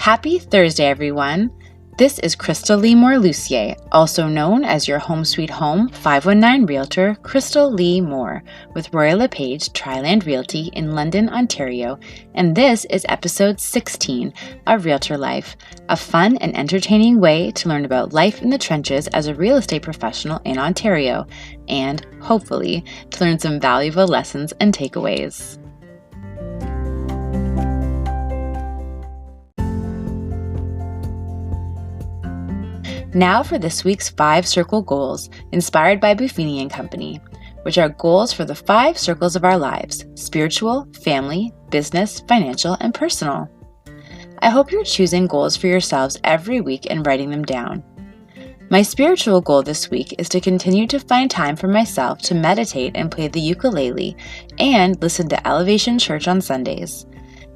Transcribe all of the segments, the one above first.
Happy Thursday, everyone. This is Krystal Lee Moore Lucier, also known as your Home Sweet Home 519 Realtor, Krystal Lee Moore, with Royal LePage Triland Realty in London, Ontario, and this is episode 16 of Realtor Life, a fun and entertaining way to learn about life in the trenches as a real estate professional in Ontario, and hopefully to learn some valuable lessons and takeaways. Now for this week's 5 circle goals, inspired by Buffini and Company, which are goals for the 5 circles of our lives: spiritual, family, business, financial, and personal. I hope you're choosing goals for yourselves every week and writing them down. My spiritual goal this week is to continue to find time for myself to meditate and play the ukulele and listen to Elevation Church on Sundays.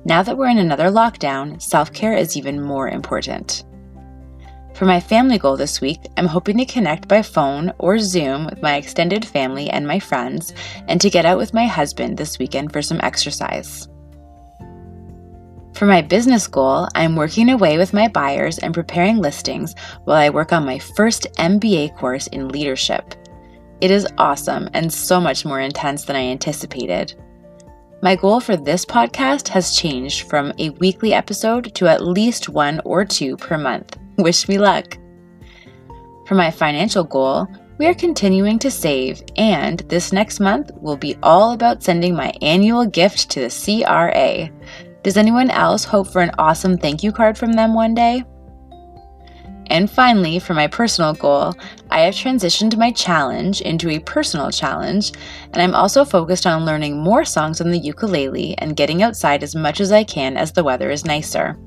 Now that we're in another lockdown, self-care is even more important. For my family goal this week, I'm hoping to connect by phone or Zoom with my extended family and my friends, and to get out with my husband this weekend for some exercise. For my business goal, I'm working away with my buyers and preparing listings while I work on my first MBA course in leadership. It is awesome and so much more intense than I anticipated. My goal for this podcast has changed from a weekly episode to at least 1 or 2 per month. Wish me luck. For my financial goal, we are continuing to save, and this next month will be all about sending my annual gift to the CRA. Does anyone else hope for an awesome thank you card from them one day? And finally, for my personal goal, I have transitioned my challenge into a personal challenge, and I'm also focused on learning more songs on the ukulele and getting outside as much as I can as the weather is nicer.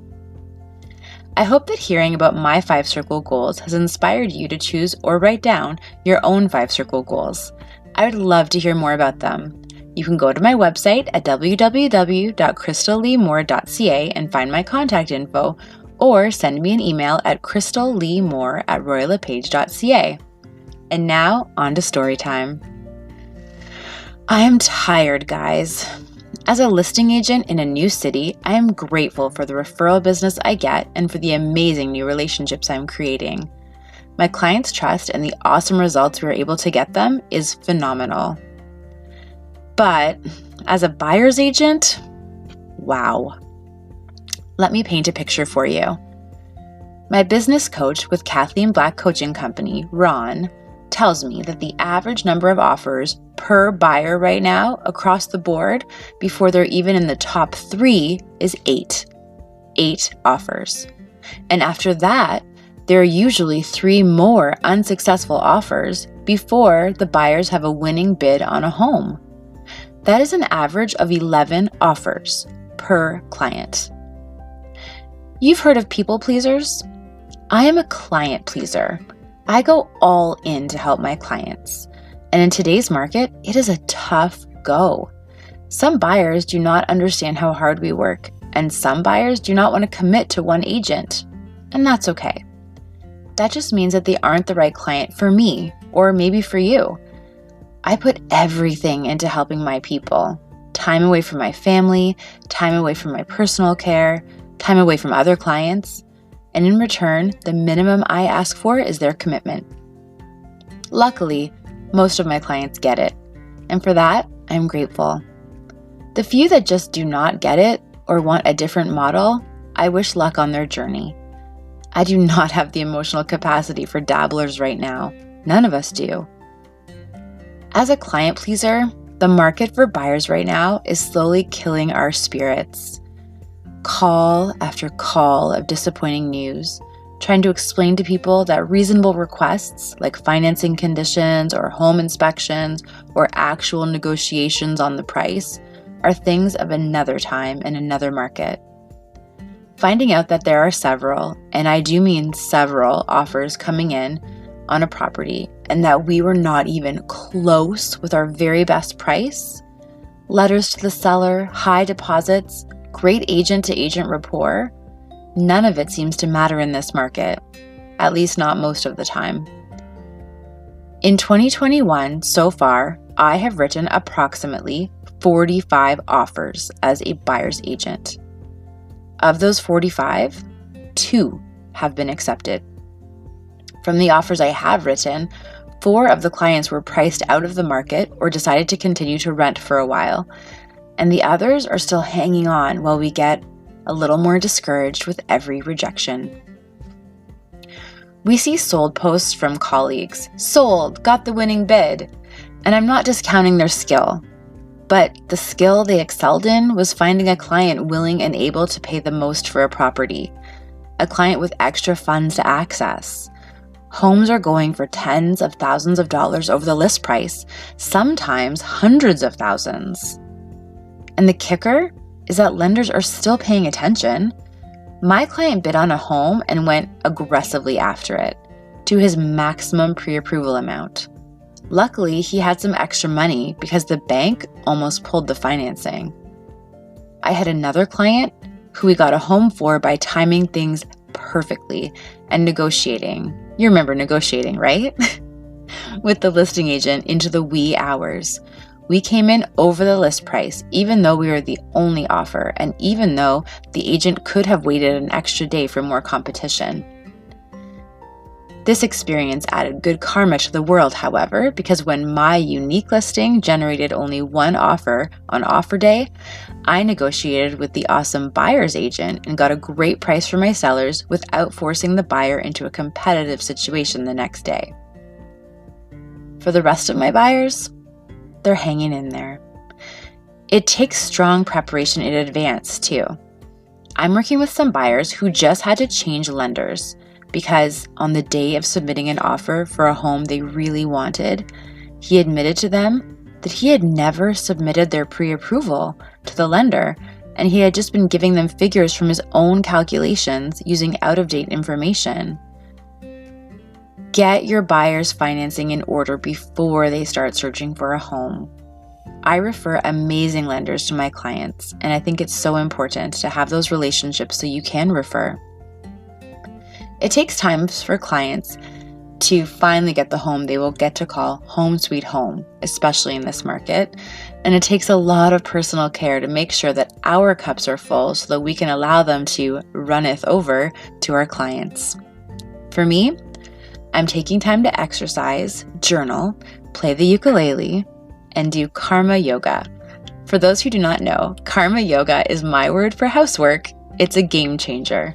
I hope that hearing about my 5 circle goals has inspired you to choose or write down your own 5 circle goals. I would love to hear more about them. You can go to my website at www.krystalleemore.ca and find my contact info, or send me an email at krystalleemore@royallepage.ca. And now, on to story time. I am tired, guys. As a listing agent in a new city, I am grateful for the referral business I get and for the amazing new relationships I'm creating. My clients' trust and the awesome results we are able to get them is phenomenal. But as a buyer's agent, wow. Let me paint a picture for you. My business coach with Kathleen Black Coaching Company, Ron, tells me that the average number of offers per buyer right now across the board before they're even in the top 3 is 8. 8 offers. And after that, there are usually 3 more unsuccessful offers before the buyers have a winning bid on a home. That is an average of 11 offers per client. You've heard of people pleasers? I am a client pleaser. I go all in to help my clients. And in today's market, it is a tough go. Some buyers do not understand how hard we work, and some buyers do not want to commit to one agent. And that's okay. That just means that they aren't the right client for me, or maybe for you. I put everything into helping my people. Time away from my family, time away from my personal care, time away from other clients. And in return, the minimum I ask for is their commitment. Luckily, most of my clients get it, and for that, I'm grateful. The few that just do not get it or want a different model, I wish luck on their journey. I do not have the emotional capacity for dabblers right now. None of us do. As a client pleaser, the market for buyers right now is slowly killing our spirits. Call after call of disappointing news, trying to explain to people that reasonable requests like financing conditions or home inspections or actual negotiations on the price are things of another time in another market. Finding out that there are several, and I do mean several, offers coming in on a property and that we were not even close with our very best price, letters to the seller, high deposits, great agent-to-agent rapport, none of it seems to matter in this market, at least not most of the time. In 2021, so far, I have written approximately 45 offers as a buyer's agent. Of those 45, 2 have been accepted. From the offers I have written, 4 of the clients were priced out of the market or decided to continue to rent for a while, and the others are still hanging on while we get a little more discouraged with every rejection. We see sold posts from colleagues, "Sold, got the winning bid," and I'm not discounting their skill, but the skill they excelled in was finding a client willing and able to pay the most for a property, a client with extra funds to access. Homes are going for tens of thousands of dollars over the list price, sometimes hundreds of thousands. And the kicker is that lenders are still paying attention. My client bid on a home and went aggressively after it, to his maximum pre-approval amount. Luckily, he had some extra money because the bank almost pulled the financing. I had another client who we got a home for by timing things perfectly and negotiating. You remember negotiating, right? With the listing agent into the wee hours. We came in over the list price, even though we were the only offer, and even though the agent could have waited an extra day for more competition. This experience added good karma to the world, however, because when my unique listing generated only 1 offer on offer day, I negotiated with the awesome buyer's agent and got a great price for my sellers without forcing the buyer into a competitive situation the next day. For the rest of my buyers, they're hanging in there. It takes strong preparation in advance, too. I'm working with some buyers who just had to change lenders because on the day of submitting an offer for a home they really wanted, he admitted to them that he had never submitted their pre-approval to the lender, and he had just been giving them figures from his own calculations using out-of-date information. Get your buyer's financing in order before they start searching for a home. I refer amazing lenders to my clients, and I think it's so important to have those relationships so you can refer. It takes time for clients to finally get the home they will get to call home sweet home, especially in this market, and it takes a lot of personal care to make sure that our cups are full so that we can allow them to runneth over to our clients. For me, I'm taking time to exercise, journal, play the ukulele, and do karma yoga. For those who do not know, karma yoga is my word for housework. It's a game changer.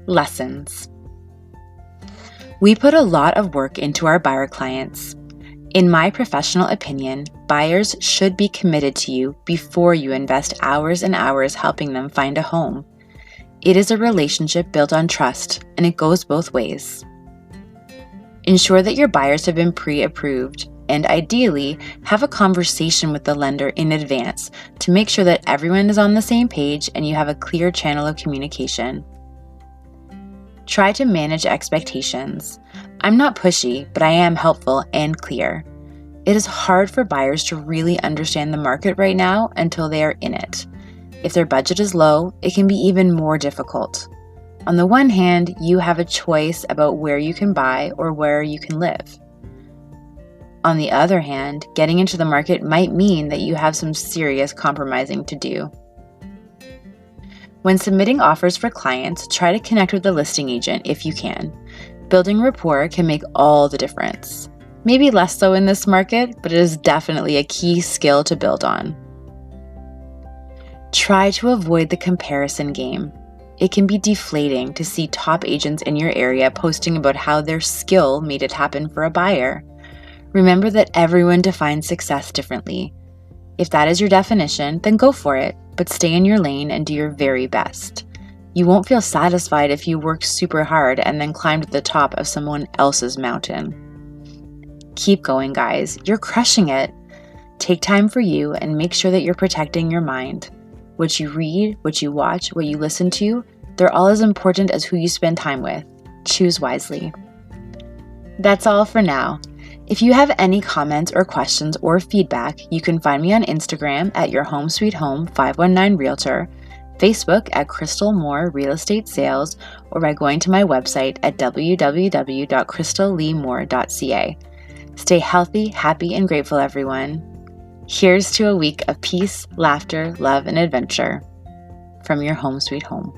Lessons. We put a lot of work into our buyer clients. In my professional opinion, buyers should be committed to you before you invest hours and hours helping them find a home. It is a relationship built on trust, and it goes both ways. Ensure that your buyers have been pre-approved, and ideally, have a conversation with the lender in advance to make sure that everyone is on the same page and you have a clear channel of communication. Try to manage expectations. I'm not pushy, but I am helpful and clear. It is hard for buyers to really understand the market right now until they are in it. If their budget is low, it can be even more difficult. On the one hand, you have a choice about where you can buy or where you can live. On the other hand, getting into the market might mean that you have some serious compromising to do. When submitting offers for clients, try to connect with the listing agent if you can. Building rapport can make all the difference. Maybe less so in this market, but it is definitely a key skill to build on. Try to avoid the comparison game. It can be deflating to see top agents in your area posting about how their skill made it happen for a buyer. Remember that everyone defines success differently. If that is your definition, then go for it, but stay in your lane and do your very best. You won't feel satisfied if you work super hard and then climb to the top of someone else's mountain. Keep going, guys. You're crushing it. Take time for you and make sure that you're protecting your mind. What you read, what you watch, what you listen to, they're all as important as who you spend time with. Choose wisely. That's all for now. If you have any comments or questions or feedback, you can find me on Instagram at Your Home Sweet Home 519 Realtor, Facebook at Krystal Moore Real Estate Sales, or by going to my website at www.krystalleemore.ca. Stay healthy, happy, and grateful, everyone. Here's to a week of peace, laughter, love, and adventure from your home sweet home.